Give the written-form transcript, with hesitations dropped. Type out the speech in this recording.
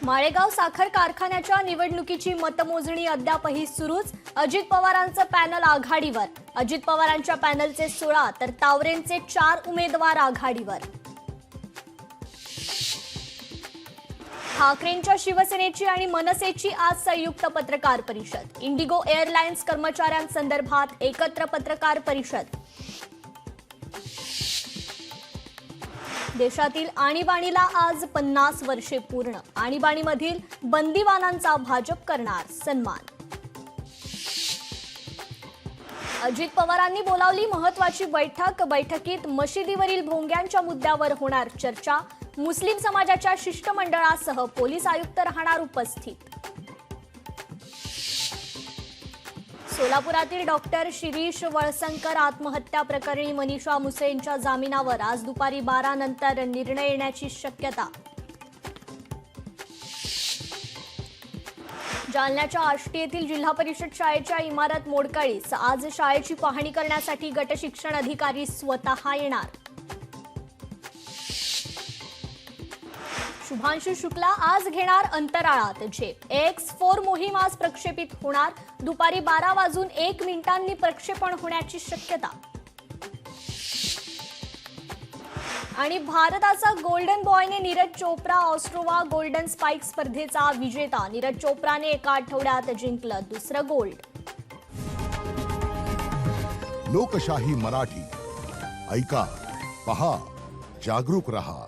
माळेगाव साखर कारखान्याच्या निवडणुकीची मतमोजणी अद्यापही सुरूच। अजित पवारांचं पॅनल आघाडीवर। अजित पवारांच्या पॅनलचे 16 तर तावरेंचे 4 उमेदवार आघाडीवर। ठाकरेंच्या शिवसेनेची आणि मनसेची आज संयुक्त पत्रकार परिषद। इंडिगो एअरलाइन्स कर्मचाऱ्यांसंदर्भात एकत्र पत्रकार परिषद। देशातील आणीबाणीला आज 50 वर्षे पूर्ण। आणीबाणीमधील बंदीवानांचा भाजप करणार सन्मान। अजित पवारांनी बोलावली महत्त्वाची बैठक। बैठकीत मशिदीवरील भोंग्यांच्या मुद्द्यावर होणार चर्चा। मुस्लिम समाजाच्या शिष्टमंडळासह पोलीस आयुक्त राहणार उपस्थित। सोलापुरातील डॉक्टर शिरीष वळसंकर आत्महत्या प्रकरणी मनीषा मुसेंच्या जामिनावर आज दुपारी 12 नंतर निर्णय येण्याची शक्यता। जालन्याच्या आष्टी येथील जिल्हा परिषद शाळेच्या इमारत मोडकळीस। आज शाळेची पाहणी करण्यासाठी गट शिक्षण अधिकारी स्वतः येणार। शुभांशु शुक्ला आज घेणार अंतराळात झेप। X4 मोहीम आज प्रक्षेपित होणार। दुपारी 12:01 प्रक्षेपण होण्याची शक्यता। आणि भारताचा गोल्डन बॉयने Neeraj Chopra Ostrava golden spike स्पर्धेचा विजेता। नीरज चोप्राने एका आठवड्यात जिंकलं दुसरं गोल्ड। लोकशाही मराठी ऐका, पहा, जागरूक रहा।